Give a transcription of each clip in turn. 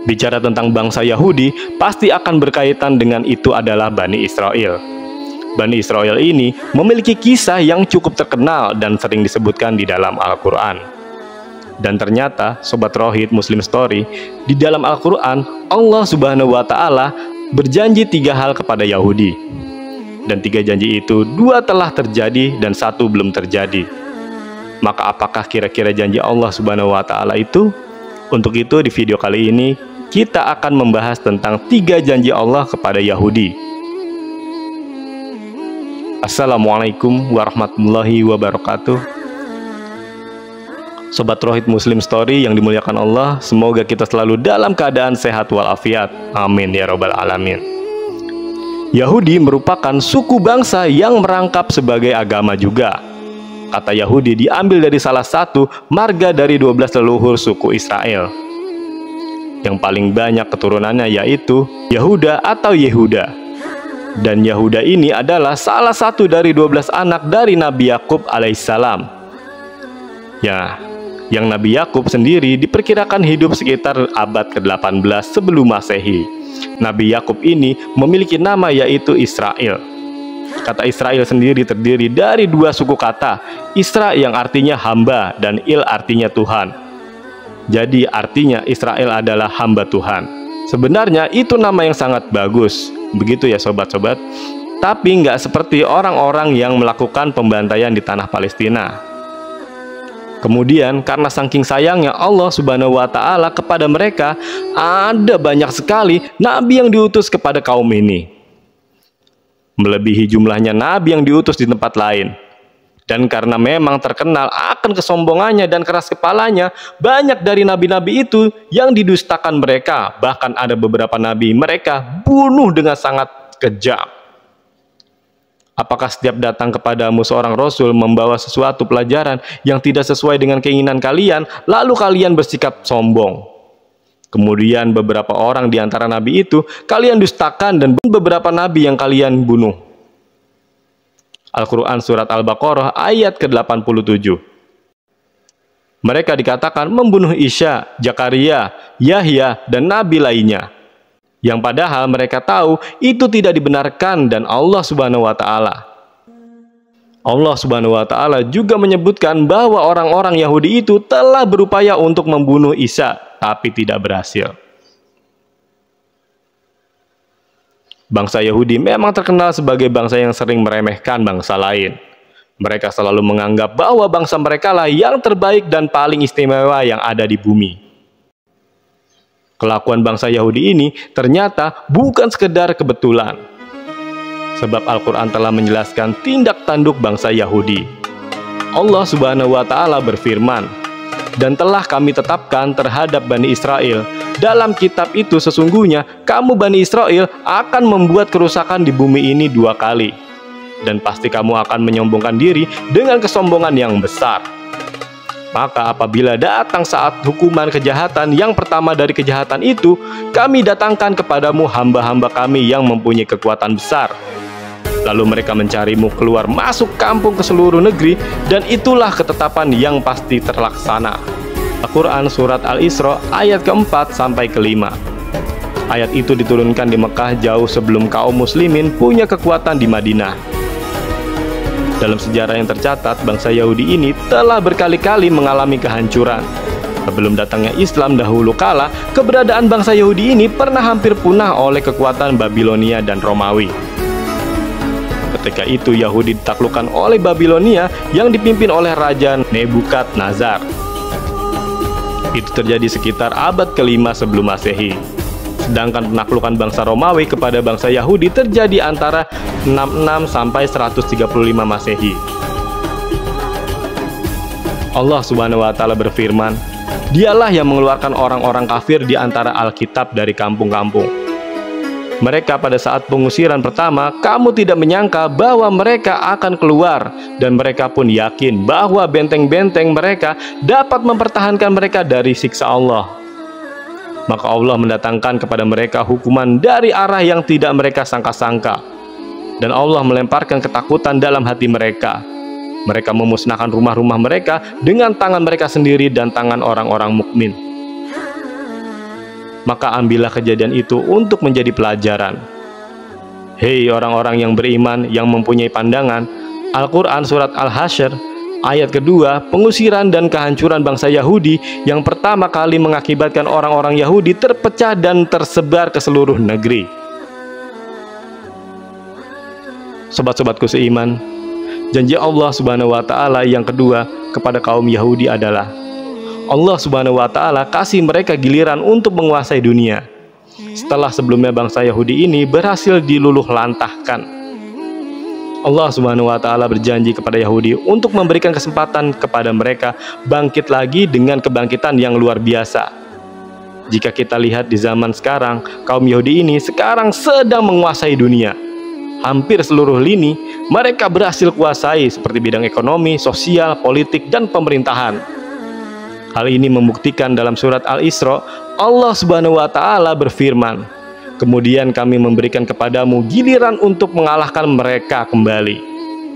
Bicara tentang bangsa Yahudi, pasti akan berkaitan dengan itu adalah Bani Israel. Bani Israel ini memiliki kisah yang cukup terkenal dan sering disebutkan di dalam Al-Quran. Dan ternyata, Sobat Rohid Muslim Story, di dalam Al-Quran, Allah Subhanahu wa Ta'ala berjanji 3 hal kepada Yahudi. Dan 3 janji itu, 2 telah terjadi dan 1 belum terjadi. Maka apakah kira-kira janji Allah Subhanahu wa Ta'ala itu? Untuk itu di video kali ini kita akan membahas tentang 3 janji Allah kepada Yahudi. Assalamualaikum warahmatullahi wabarakatuh. Sobat Rohid Muslim Story yang dimuliakan Allah, semoga kita selalu dalam keadaan sehat walafiat. Amin ya robbal alamin. Yahudi merupakan suku bangsa yang merangkap sebagai agama juga. Kata Yahudi diambil dari salah satu marga dari 12 leluhur suku Israel. Yang paling banyak keturunannya yaitu Yahuda atau Yehuda. Dan Yahuda ini adalah salah satu dari 12 anak dari Nabi Yakub alaihissalam. Ya, yang Nabi Yakub sendiri diperkirakan hidup sekitar abad ke-18 sebelum Masehi. Nabi Yakub ini memiliki nama yaitu Israel. Kata Israel sendiri terdiri dari 2 suku kata, Isra yang artinya hamba dan Il artinya Tuhan. Jadi artinya Israel adalah hamba Tuhan. Sebenarnya itu nama yang sangat bagus, begitu ya sobat-sobat. Tapi nggak seperti orang-orang yang melakukan pembantaian di tanah Palestina. Kemudian karena saking sayangnya Allah Subhanahu wa Ta'ala kepada mereka, ada banyak sekali nabi yang diutus kepada kaum ini, melebihi jumlahnya nabi yang diutus di tempat lain. Dan karena memang terkenal akan kesombongannya dan keras kepalanya, banyak dari nabi-nabi itu yang didustakan mereka. Bahkan ada beberapa nabi mereka bunuh dengan sangat kejam. Apakah setiap datang kepadamu seorang rasul membawa sesuatu pelajaran yang tidak sesuai dengan keinginan kalian, lalu kalian bersikap sombong? Kemudian beberapa orang di antara nabi itu kalian dustakan dan beberapa nabi yang kalian bunuh. Al-Quran Surat Al-Baqarah ayat ke-87. Mereka dikatakan membunuh Isya, Zakaria, Yahya, dan nabi lainnya, yang padahal mereka tahu itu tidak dibenarkan dan Allah Subhanahu wa Ta'ala. Allah Subhanahu wa Ta'ala juga menyebutkan bahwa orang-orang Yahudi itu telah berupaya untuk membunuh Isa, tapi tidak berhasil. Bangsa Yahudi memang terkenal sebagai bangsa yang sering meremehkan bangsa lain. Mereka selalu menganggap bahwa bangsa mereka lah yang terbaik dan paling istimewa yang ada di bumi. Kelakuan bangsa Yahudi ini ternyata bukan sekedar kebetulan. Sebab Al-Quran telah menjelaskan tindak tanduk bangsa Yahudi. Allah Subhanahu wa Ta'ala berfirman, "Dan telah kami tetapkan terhadap Bani Israel, dalam kitab itu sesungguhnya kamu Bani Israel akan membuat kerusakan di bumi ini 2 kali. Dan pasti kamu akan menyombongkan diri dengan kesombongan yang besar. Maka apabila datang saat hukuman kejahatan yang pertama dari kejahatan itu, kami datangkan kepadamu hamba-hamba kami yang mempunyai kekuatan besar. Lalu mereka mencarimu keluar masuk kampung ke seluruh negeri, dan itulah ketetapan yang pasti terlaksana." Al-Quran Surat Al-Isra ayat ke-4 sampai ke-5. Ayat itu diturunkan di Mekah jauh sebelum kaum muslimin punya kekuatan di Madinah. Dalam sejarah yang tercatat, bangsa Yahudi ini telah berkali-kali mengalami kehancuran. Sebelum datangnya Islam dahulu kala, keberadaan bangsa Yahudi ini pernah hampir punah oleh kekuatan Babilonia dan Romawi. Ketika itu Yahudi ditaklukkan oleh Babilonia yang dipimpin oleh Raja Nebukadnezar. Itu terjadi sekitar abad ke-5 sebelum Masehi. Sedangkan penaklukan bangsa Romawi kepada bangsa Yahudi terjadi antara 66 sampai 135 Masehi. Allah Subhanahu wa Ta'ala berfirman, "Dialah yang mengeluarkan orang-orang kafir di antara Alkitab dari kampung-kampung. Mereka pada saat pengusiran pertama, kamu tidak menyangka bahwa mereka akan keluar, dan mereka pun yakin bahwa benteng-benteng mereka dapat mempertahankan mereka dari siksa Allah. Maka Allah mendatangkan kepada mereka hukuman dari arah yang tidak mereka sangka-sangka, dan Allah melemparkan ketakutan dalam hati mereka. Mereka memusnahkan rumah-rumah mereka dengan tangan mereka sendiri dan tangan orang-orang mukmin. maka ambillah kejadian itu untuk menjadi pelajaran. Hei orang-orang yang beriman yang mempunyai pandangan, Al-Quran Surat Al-Hasyr ayat kedua, pengusiran dan kehancuran bangsa Yahudi yang pertama kali mengakibatkan orang-orang Yahudi terpecah dan tersebar ke seluruh negeri. Sobat-sobatku seiman, janji Allah Subhanahu wa Ta'ala yang kedua kepada kaum Yahudi adalah Allah Subhanahu wa Ta'ala kasih mereka giliran untuk menguasai dunia setelah sebelumnya bangsa Yahudi ini berhasil diluluh lantahkan. Allah Subhanahu wa Ta'ala berjanji kepada Yahudi untuk memberikan kesempatan kepada mereka bangkit lagi dengan kebangkitan yang luar biasa. Jika kita lihat di zaman sekarang, kaum Yahudi ini sekarang sedang menguasai dunia. Hampir seluruh lini mereka berhasil kuasai seperti bidang ekonomi, sosial, politik, dan pemerintahan. Hal ini membuktikan dalam surat Al-Isra, Allah Subhanahu wa Ta'ala berfirman, kemudian kami memberikan kepadamu giliran untuk mengalahkan mereka kembali,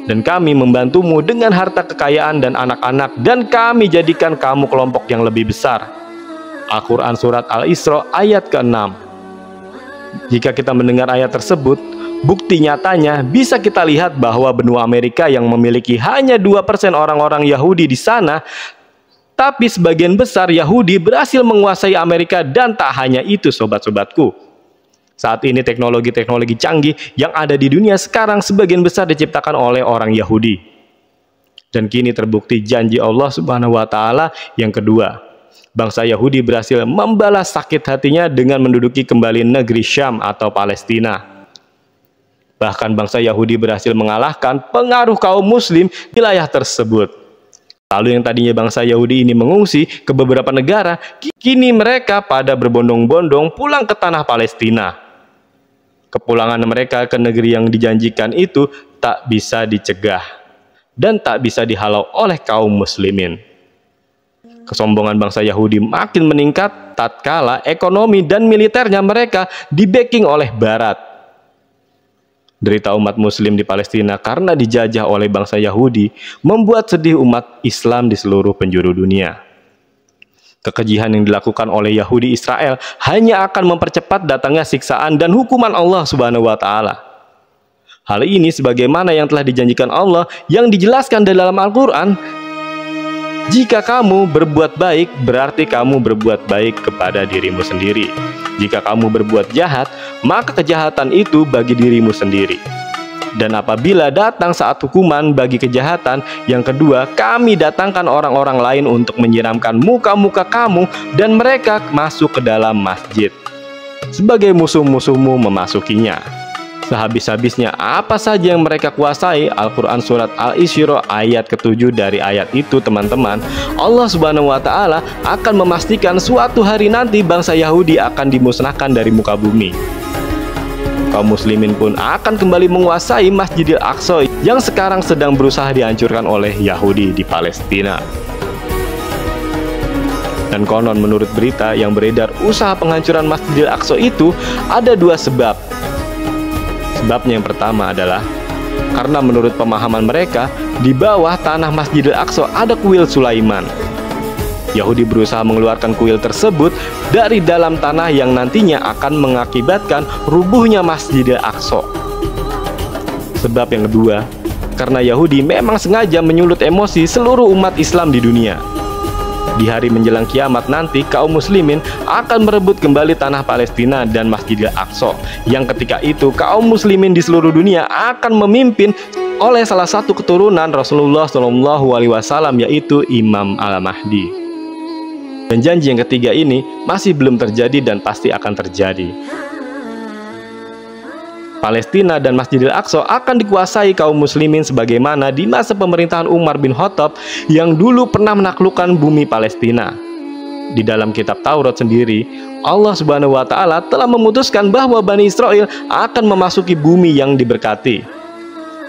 dan kami membantumu dengan harta kekayaan dan anak-anak, dan kami jadikan kamu kelompok yang lebih besar. Al-Quran Surat Al-Isra ayat ke-6. Jika kita mendengar ayat tersebut, bukti nyatanya bisa kita lihat bahwa benua Amerika yang memiliki hanya 2% orang-orang Yahudi di sana, tapi sebagian besar Yahudi berhasil menguasai Amerika. Dan tak hanya itu sobat-sobatku, saat ini teknologi-teknologi canggih yang ada di dunia sekarang sebagian besar diciptakan oleh orang Yahudi. Dan kini terbukti janji Allah Subhanahu wa Ta'ala yang kedua. Bangsa Yahudi berhasil membalas sakit hatinya dengan menduduki kembali negeri Syam atau Palestina. Bahkan bangsa Yahudi berhasil mengalahkan pengaruh kaum muslim di wilayah tersebut. Lalu yang tadinya bangsa Yahudi ini mengungsi ke beberapa negara, kini mereka pada berbondong-bondong pulang ke tanah Palestina. Kepulangan mereka ke negeri yang dijanjikan itu tak bisa dicegah dan tak bisa dihalau oleh kaum muslimin. Kesombongan bangsa Yahudi makin meningkat tatkala ekonomi dan militernya mereka di-backing oleh Barat. Derita umat muslim di Palestina karena dijajah oleh bangsa Yahudi membuat sedih umat Islam di seluruh penjuru dunia. Kekejian yang dilakukan oleh Yahudi Israel hanya akan mempercepat datangnya siksaan dan hukuman Allah Subhanahu wa Ta'ala. Hal ini sebagaimana yang telah dijanjikan Allah yang dijelaskan dalam Al-Quran, jika kamu berbuat baik, berarti kamu berbuat baik kepada dirimu sendiri. Jika kamu berbuat jahat, maka kejahatan itu bagi dirimu sendiri. Dan apabila datang saat hukuman bagi kejahatan yang kedua, kami datangkan orang-orang lain untuk menyiramkan muka-muka kamu, dan mereka masuk ke dalam masjid sebagai musuh-musuhmu memasukinya. Sehabis-habisnya apa saja yang mereka kuasai. Al-Quran Surat Al-Isra ayat ke-7 dari ayat itu teman-teman, Allah Subhanahu wa Ta'ala akan memastikan suatu hari nanti bangsa Yahudi akan dimusnahkan dari muka bumi. Kaum muslimin pun akan kembali menguasai Masjidil Aqsa yang sekarang sedang berusaha dihancurkan oleh Yahudi di Palestina. Dan konon menurut berita yang beredar, usaha penghancuran Masjidil Aqsa itu ada dua sebab. Sebabnya yang pertama adalah karena menurut pemahaman mereka, di bawah tanah Masjidil Aqsa ada kuil Sulaiman. Yahudi berusaha mengeluarkan kuil tersebut dari dalam tanah yang nantinya akan mengakibatkan rubuhnya Masjidil Aqsa. Sebab yang kedua, karena Yahudi memang sengaja menyulut emosi seluruh umat Islam di dunia. Di hari menjelang kiamat nanti, kaum muslimin akan merebut kembali tanah Palestina dan Masjidil Aqsa, yang ketika itu kaum muslimin di seluruh dunia akan memimpin oleh salah satu keturunan Rasulullah SAW, yaitu Imam Al-Mahdi. Dan janji yang ketiga ini masih belum terjadi dan pasti akan terjadi. Palestina dan Masjidil Aqsa akan dikuasai kaum muslimin sebagaimana di masa pemerintahan Umar bin Khattab yang dulu pernah menaklukkan bumi Palestina. Di dalam kitab Taurat sendiri, Allah Subhanahu wa Ta'ala telah memutuskan bahwa Bani Israel akan memasuki bumi yang diberkati,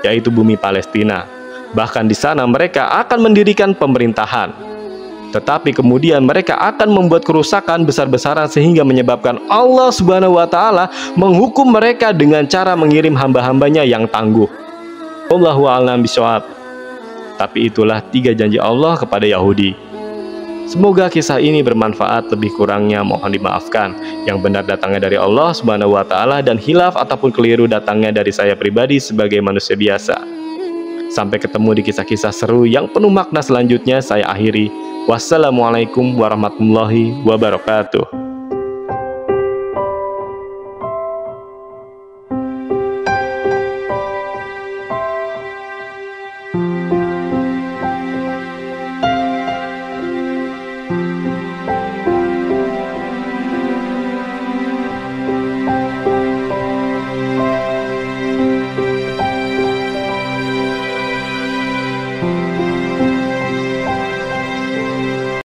yaitu bumi Palestina. Bahkan di sana mereka akan mendirikan pemerintahan. Tetapi kemudian mereka akan membuat kerusakan besar-besaran sehingga menyebabkan Allah Subhanahu wa Ta'ala menghukum mereka dengan cara mengirim hamba-hambanya yang tangguh. Wallahu a'lam bishawab. Tapi itulah tiga janji Allah kepada Yahudi. Semoga kisah ini bermanfaat, lebih kurangnya mohon dimaafkan. Yang benar datangnya dari Allah Subhanahu wa Ta'ala, dan hilaf ataupun keliru datangnya dari saya pribadi sebagai manusia biasa. Sampai ketemu di kisah-kisah seru yang penuh makna selanjutnya. Saya akhiri. Wassalamualaikum warahmatullahi wabarakatuh.